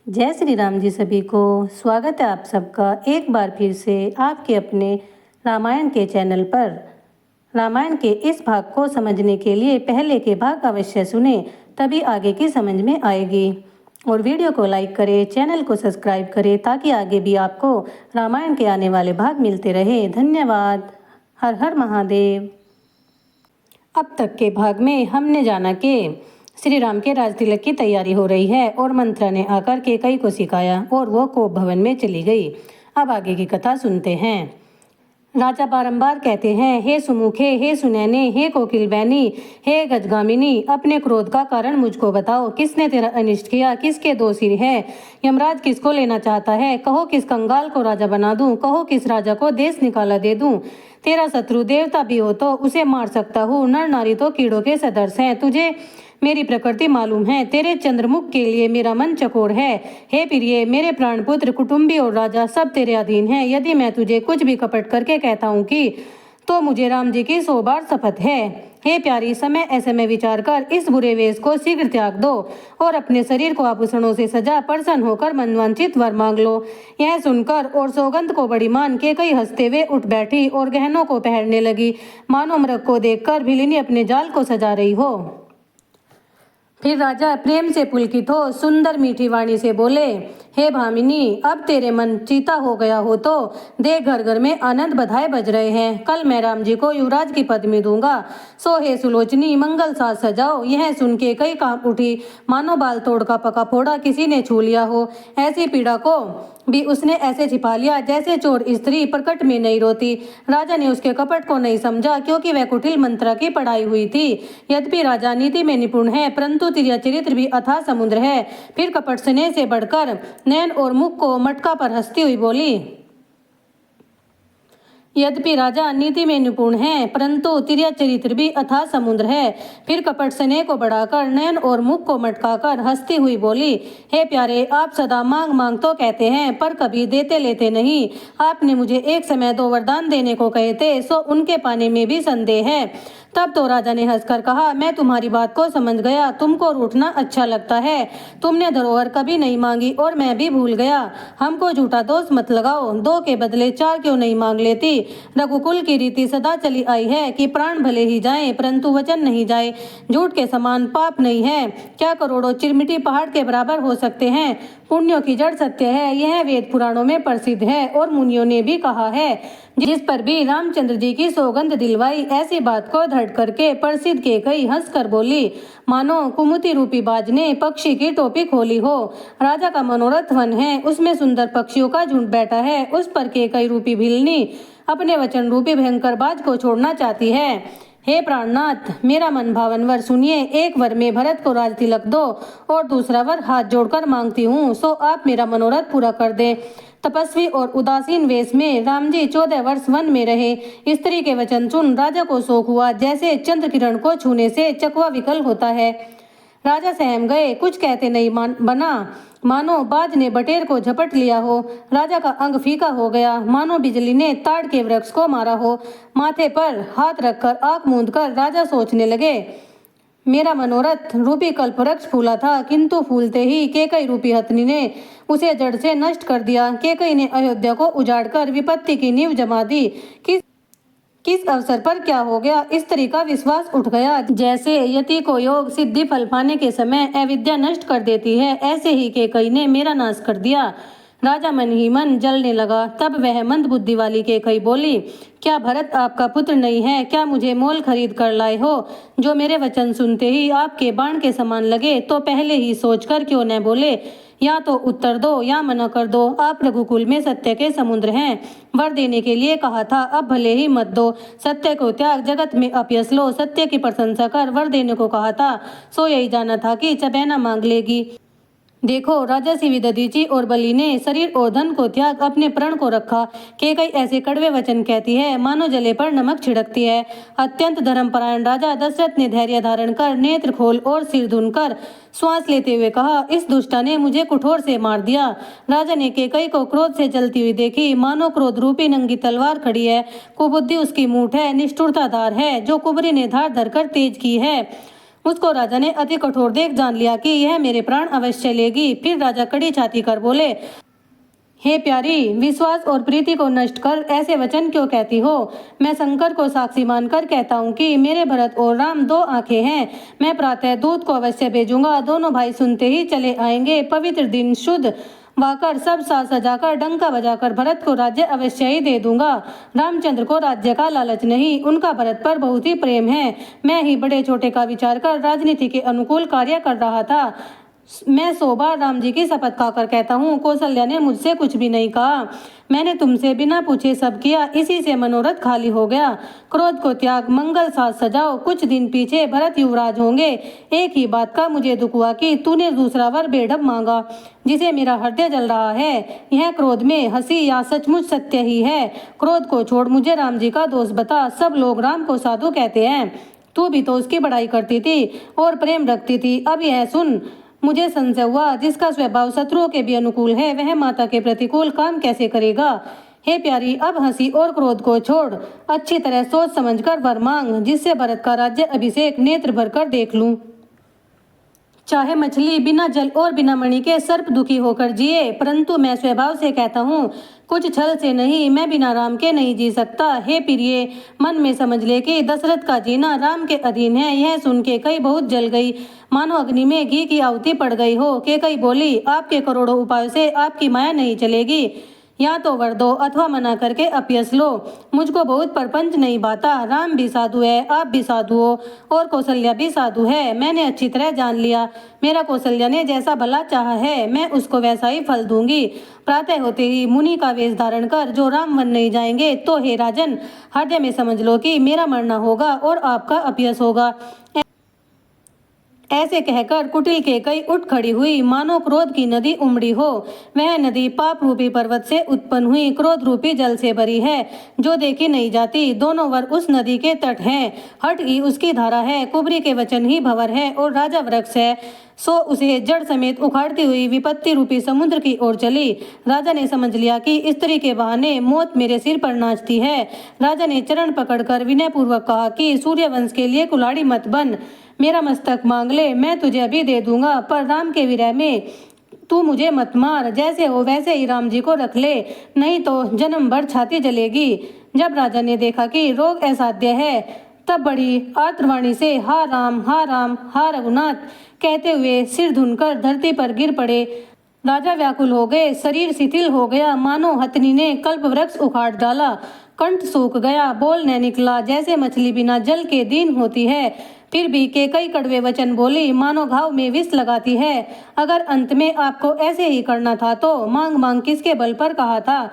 जय श्री राम जी। सभी को स्वागत है आप सबका एक बार फिर से आपके अपने रामायण के चैनल पर। रामायण के इस भाग को समझने के लिए पहले के भाग अवश्य सुने, तभी आगे की समझ में आएगी। और वीडियो को लाइक करें, चैनल को सब्सक्राइब करें ताकि आगे भी आपको रामायण के आने वाले भाग मिलते रहे। धन्यवाद। हर हर महादेव। अब तक के भाग में हमने जाना कि श्री राम के राज तिलक की तैयारी हो रही है और मंत्रा ने आकर केकई को सिखाया और वो कोप भवन में चली गई। अब आगे की कथा सुनते हैं। राजा बारंबार कहते हैं, हे सुमुखे, हे सुनैने, हे कोकिल बैनी, हे गजगामिनी, अपने क्रोध का कारण मुझको बताओ। किसने तेरा अनिष्ट किया? किसके दो सिर है? यमराज किसको लेना चाहता है? कहो किस कंगाल को राजा बना दूं? कहो किस राजा को देश निकाला दे दूं? तेरा शत्रु देवता भी हो तो उसे मार सकता हूँ। नर नारी तो कीड़ों के सदृश हैं। तुझे मेरी प्रकृति मालूम है। तेरे चंद्रमुख के लिए मेरा मन चकोर है। हे प्रिय, मेरे प्राणपुत्र, कुटुंबी और राजा सब तेरे अधीन हैं। यदि मैं तुझे कुछ भी कपट करके कहता हूँ कि तो मुझे राम जी की 100 बार शपथ है। हे प्यारी, समय ऐसे विचार कर इस बुरे वेश को शीघ्र त्याग दो और अपने शरीर को आभूषणों से सजा प्रसन्न होकर मनवांछित वर मांग लो। यह सुनकर और सौगंध को बड़ी मान के कई हंसते हुए उठ बैठी और गहनों को पहनने लगी, मानो मृग को देखकर भिलिनी अपने जाल को सजा रही हो। फिर राजा प्रेम से पुलकित हो सुंदर मीठी वाणी से बोले, हे भामिनी, अब तेरे मन चीता हो गया हो तो देख घर घर में आनंद बधाई बज रहे हैं। कल मैं राम जी को युवराज की पदवी दूंगा। सो हे सुलोचनी, मंगल साज सजाओ। यह सुन के कई कांप उठी, मानो बाल तोड़ का पका फोड़ा किसी ने छू लिया हो। ऐसी पीड़ा को भी उसने ऐसे छिपा लिया जैसे चोर स्त्री प्रकट में नहीं रोती। राजा ने उसके कपट को नहीं समझा क्योंकि वह कुटिल मंत्रा की पढ़ाई हुई थी। यद्यपि राजा नीति में निपुण है परंतु तिर्या चरित्र भी अथाह समुद्र है। फिर कपट स्नेह से बढ़कर नैन और मुख को मटका पर हंसती हुई बोली, यद्यपि राजा नीति में निपुण है परंतु तिर्या चरित्र भी अथाह समुद्र है। फिर कपट स्नेह को बढ़ाकर नयन और मुख को मटकाकर हंसती हुई बोली, हे प्यारे, आप सदा मांग मांग तो कहते हैं पर कभी देते लेते नहीं। आपने मुझे एक समय 2 वरदान देने को कहे थे, सो उनके पाने में भी संदेह है। तब तो राजा ने हंसकर कहा, मैं तुम्हारी बात को समझ गया। तुमको रूठना अच्छा लगता है। तुमने धरोहर कभी नहीं मांगी और मैं भी भूल गया। हमको झूठा दोष मत लगाओ। 2 के बदले 4 क्यों नहीं मांग लेती? रघुकुल की रीति सदा चली आई है कि प्राण भले ही जाएं परंतु वचन नहीं जाए। झूठ के समान पाप नहीं है। क्या करोड़ों चिरमिटी पहाड़ के बराबर हो सकते हैं? पुण्यों की जड़ सत्य है। यह वेद पुराणों में प्रसिद्ध है और मुनियों ने भी कहा है। जिस पर भी रामचंद्र जी की सौगंध दिलवाई, ऐसी बात को धड़ करके प्रसिद्ध केकई हंस कर बोली, मानो कुमुति रूपी बाज ने पक्षी की टोपी खोली हो। राजा का मनोरथ वन है, उसमें सुंदर पक्षियों का झुंड बैठा है। उस पर केकई रूपी भिलनी अपने वचन रूपी भयंकर बाज को छोड़ना चाहती है। हे प्राणनाथ, मेरा मन भावन वर सुनिए। एक वर में भरत को राज तिलक दो और दूसरा वर हाथ जोड़कर मांगती हूँ, सो आप मेरा मनोरथ पूरा कर दें। तपस्वी और उदासीन वेश में राम जी 14 वर्ष वन में रहे। स्त्री के वचन सुन राजा को शोक हुआ, जैसे चंद्र किरण को छूने से चकवा विकल होता है। राजा सहम गए, कुछ कहते नहीं बना, मानो बाज ने बटेर को झपट लिया हो। राजा का अंग फीका हो गया, मानो बिजली ने ताड़ के वृक्ष को मारा हो। माथे पर हाथ रखकर आंख मूंद कर राजा सोचने लगे, मेरा मनोरथ रूपी कल्पवृक्ष फूला था किंतु फूलते ही केकई रूपी हथनी ने उसे जड़ से नष्ट कर दिया। केकई ने अयोध्या को उजाड़कर विपत्ति की नींव जमा दी। किस अवसर पर क्या हो गया? स्त्री का विश्वास उठ गया। जैसे यति को योग सिद्धि फल पाने के समय अविद्या नष्ट कर देती है, ऐसे ही केकई ने मेरा नाश कर दिया। राजा मन ही मन जलने लगा। तब वह मंद बुद्धि वाली केकई बोली, क्या भरत आपका पुत्र नहीं है? क्या मुझे मोल खरीद कर लाए हो? जो मेरे वचन सुनते ही आपके बाण के समान लगे तो पहले ही सोचकर क्यों न बोले? या तो उत्तर दो या मना कर दो। आप रघुकुल में सत्य के समुद्र हैं। वर देने के लिए कहा था, अब भले ही मत दो। सत्य को त्याग, जगत में अपयश लो। सत्य की प्रशंसा कर। वर देने को कहा था, सो यही जाना था कि चबैना मांग लेगी। देखो, राजसी विदधीची और बलि ने शरीर और धन को त्याग अपने प्रण को रखा। केकई ऐसे कड़वे वचन कहती है मानो जले पर नमक छिड़कती है। अत्यंत धर्मपरायण राजा दशरथ ने धैर्य धारण कर नेत्र खोल और सिर धुनकर श्वास लेते हुए कहा, इस दुष्टा ने मुझे कुठोर से मार दिया। राजा ने केकई को क्रोध से जलती हुई देखी, मानो क्रोध रूपी नंगी तलवार खड़ी है। कुबुद्धि उसकी मूठ है, निष्ठुरता धार है जो कुबरी ने धार धरकर तेज की है। उसको राजा ने अति कठोर देख जान लिया कि यह मेरे प्राण अवश्य लेगी। फिर राजा कड़ी छाती कर बोले, हे प्यारी, विश्वास और प्रीति को नष्ट कर ऐसे वचन क्यों कहती हो? मैं शंकर को साक्षी मानकर कहता हूँ कि मेरे भरत और राम दो आंखें हैं। मैं प्रातः दूत को अवश्य भेजूंगा। दोनों भाई सुनते ही चले आएंगे। पवित्र दिन शुद्ध वाकर सब साज सजाकर डंका बजाकर भरत को राज्य अवश्य ही दे दूंगा। रामचंद्र को राज्य का लालच नहीं, उनका भरत पर बहुत ही प्रेम है। मैं ही बड़े छोटे का विचार कर राजनीति के अनुकूल कार्य कर रहा था। मैं 100 बार राम जी की शपथ खाकर कहता हूँ, कौशल्या ने मुझसे कुछ भी नहीं कहा। मैंने तुमसे बिना पूछे सब किया, इसी से मनोरथ खाली हो गया। क्रोध को त्याग, मंगल साज सजाओ। कुछ दिन पीछे भरत युवराज होंगे। एक ही बात का मुझे दुख हुआ कि तूने दूसरा वर बेढब मांगा, जिसे मेरा हृदय जल रहा है। यह क्रोध में हंसी या सचमुच सत्य ही है? क्रोध को छोड़ मुझे राम जी का दोष बता। सब लोग राम को साधु कहते हैं, तू भी तो उसकी बड़ाई करती थी और प्रेम रखती थी। अब यह सुन, मुझे संशय हुआ, जिसका स्वभाव शत्रुओं के भी अनुकूल है वह माता के प्रतिकूल काम कैसे करेगा? हे प्यारी, अब हंसी और क्रोध को छोड़ अच्छी तरह सोच समझकर वर मांग, जिससे भरत का राज्य अभिषेक नेत्र भरकर देख लूं। चाहे मछली बिना जल और बिना मणि के सर्प दुखी होकर जिए, परंतु मैं स्वभाव से कहता हूँ, कुछ छल से नहीं, मैं बिना राम के नहीं जी सकता। हे प्रिय, मन में समझ ले कि दशरथ का जीना राम के अधीन है। यह सुन के कई बहुत जल गई, मानो अग्नि में घी की आहुति पड़ गई हो। के कई बोली, आपके करोड़ों उपायों से आपकी माया नहीं चलेगी। या तो वर दो अथवा मना करके अपयस लो। मुझको बहुत परपंच नहीं बाता। राम भी साधु है, आप भी साधु हो और कौशल्या भी साधु है। मैंने अच्छी तरह जान लिया, मेरा कौशल्या ने जैसा भला चाहा है मैं उसको वैसा ही फल दूंगी। प्रातः होते ही मुनि का वेश धारण कर जो राम वन नहीं जाएंगे, तो हे राजन, हृदय में समझ लो कि मेरा मरना होगा और आपका अपयस होगा। ऐसे कहकर कुटिल के कई उठ खड़ी हुई, मानो क्रोध की नदी उमड़ी हो। वह नदी पाप रूपी पर्वत से उत्पन्न हुई, क्रोध रूपी जल से भरी है, जो देखी नहीं जाती। दोनों वर उस नदी के तट हैं। हट ही उसकी धारा है, कुबरी के वचन ही भंवर है और राजा वृक्ष है, सो उसे जड़ समेत उखाड़ती हुई विपत्ति रूपी समुद्र की ओर चली। राजा ने समझ लिया कि स्त्री के बहाने मौत मेरे सिर पर नाचती है। राजा ने चरण पकड़कर विनय पूर्वक कहा कि सूर्यवंश के लिए कुल्हाड़ी मत बन, मेरा मस्तक मांग ले, मैं तुझे अभी दे दूंगा, पर राम के विरह में तू मुझे मत मार। जैसे हो वैसे ही राम जी को रख ले, नहीं तो जन्म भर छाती जलेगी। जब राजा ने देखा कि रोग असाध्य है, तब बड़ी आर्तवाणी से हा राम, हा राम, हा रघुनाथ कहते हुए सिर धुनकर धरती पर गिर पड़े। राजा व्याकुल हो गए, शरीर शिथिल हो गया, मानो हथनी ने कल्प वृक्ष उखाड़ डाला। कंठ सूख गया, बोल न निकला, जैसे मछली बिना जल के दीन होती है। फिर भी के कई कड़वे वचन बोली, मानो घाव में विष लगाती है। अगर अंत में आपको ऐसे ही करना था तो मांग मांग किसके बल पर कहा था?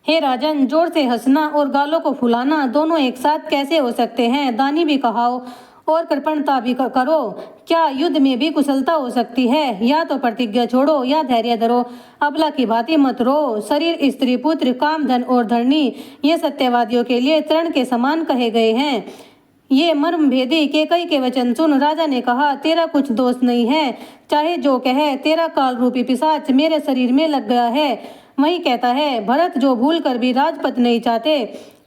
हे राजन, जोर से हंसना और गालों को फुलाना दोनों एक साथ कैसे हो सकते हैं? दानी भी कहाओ और कृपणता भी करो। क्या युद्ध में भी कुशलता हो सकती है? या तो प्रतिज्ञा छोड़ो या धैर्य धरो, अबला की भांति मत रो। शरीर, स्त्री, पुत्र, काम, धन और धरणी, ये सत्यवादियों के लिए तृण के समान कहे गए हैं। ये मर्म भेदी के कई के वचन सुन राजा ने कहा, तेरा कुछ दोष नहीं है, चाहे जो कहे, तेरा काल रूपी पिशाच मेरे शरीर में लग गया है। वही कहता है, भरत जो भूल कर भी राजपद नहीं चाहते,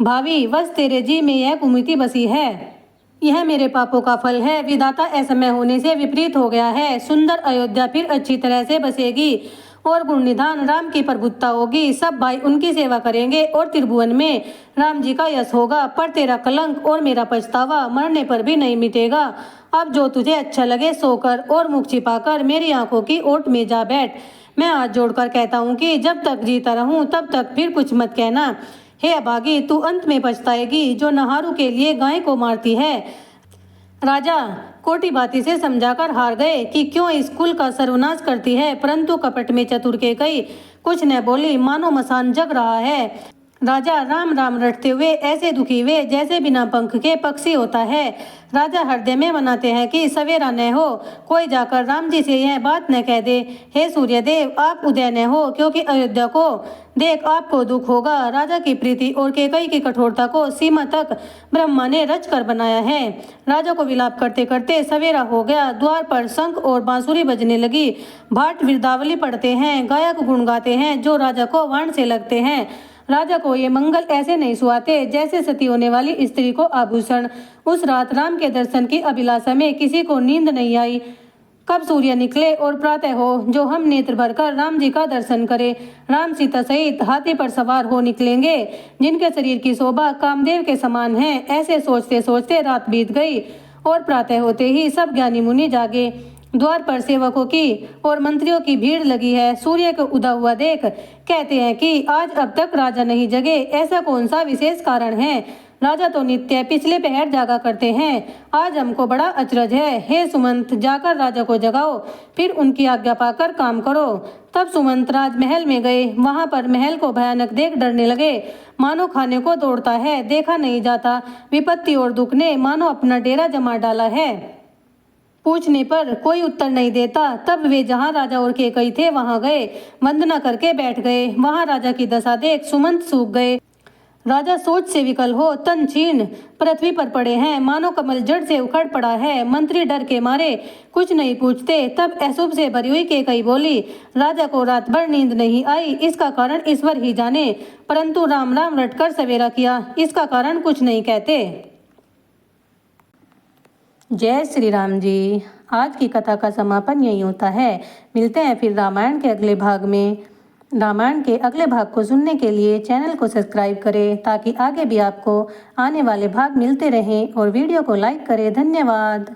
भावी बस तेरे जी में यह कुमिति बसी है। यह मेरे पापों का फल है। विधाता असमय होने से विपरीत हो गया है। सुंदर अयोध्या फिर अच्छी तरह से बसेगी और गुण निधान राम की प्रभुता होगी। सब भाई उनकी सेवा करेंगे और त्रिभुवन में राम जी का यश होगा। पर तेरा कलंक और मेरा पछतावा मरने पर भी नहीं मिटेगा। अब जो तुझे अच्छा लगे सोकर और मुख छिपाकर मेरी आंखों की ओट में जा बैठ। मैं हाथ जोड़कर कहता हूँ कि जब तक जीता रहूं तब तक फिर कुछ मत कहना। हे अभागी, तू अंत में पछताएगी जो नहारू के लिए गाय को मारती है। राजा कोटी बाती से समझाकर हार गए कि क्यों इस कुल का सर्वनाश करती है, परंतु कपट में चतुर के कई कुछ न बोली, मानो मसान जग रहा है। राजा राम राम रटते हुए ऐसे दुखी हुए जैसे बिना पंख के पक्षी होता है। राजा हृदय में मनाते हैं कि सवेरा न हो, कोई जाकर राम जी से यह बात न कह दे, हे सूर्यदेव आप उदय न हो, क्योंकि अयोध्या को देख आपको दुख होगा। राजा की प्रीति और केकई की कठोरता को सीमा तक ब्रह्मा ने रच कर बनाया है। राजा को विलाप करते करते सवेरा हो गया। द्वार पर शंख और बांसुरी बजने लगी। भाट विरदावली पढ़ते हैं, गायक गुण गाते हैं जो राजा को वाण से लगते हैं। राजा को ये मंगल ऐसे नहीं सुहाते जैसे सती होने वाली स्त्री को आभूषण। उस रात राम के दर्शन की अभिलाषा में किसी को नींद नहीं आई। कब सूर्य निकले और प्रातः हो जो हम नेत्र भरकर राम जी का दर्शन करें। राम सीता सहित हाथी पर सवार हो निकलेंगे, जिनके शरीर की शोभा कामदेव के समान है। ऐसे सोचते सोचते रात बीत गई और प्रातः होते ही सब ज्ञानी मुनि जागे। द्वार पर सेवकों की और मंत्रियों की भीड़ लगी है। सूर्य को उदा हुआ देख कहते हैं कि आज अब तक राजा नहीं जगे, ऐसा कौन सा विशेष कारण है। राजा तो नित्य पिछले पहर जागा करते हैं, आज हमको बड़ा अचरज है। हे सुमंत, जाकर राजा को जगाओ, फिर उनकी आज्ञा पाकर काम करो। तब सुमंत राजमहल में गए। वहां पर महल को भयानक देख डरने लगे, मानो खाने को दौड़ता है, देखा नहीं जाता। विपत्ति और दुख ने मानो अपना डेरा जमा डाला है। पूछने पर कोई उत्तर नहीं देता। तब वे जहाँ राजा और केकई थे वहां गए, वंदना करके बैठ गए। वहां राजा की दशा देख सुमंत सूख गए। राजा सोच से विकल हो तन छीन पृथ्वी पर पड़े हैं, मानो कमल जड़ से उखड़ पड़ा है। मंत्री डर के मारे कुछ नहीं पूछते। तब अशुभ से भरी हुई केकई बोली, राजा को रात भर नींद नहीं आई, इसका कारण ईश्वर ही जाने, परंतु राम राम रटकर सवेरा किया, इसका कारण कुछ नहीं कहते। जय श्री राम जी। आज की कथा का समापन यही होता है। मिलते हैं फिर रामायण के अगले भाग में। रामायण के अगले भाग को सुनने के लिए चैनल को सब्सक्राइब करें ताकि आगे भी आपको आने वाले भाग मिलते रहें और वीडियो को लाइक करें। धन्यवाद।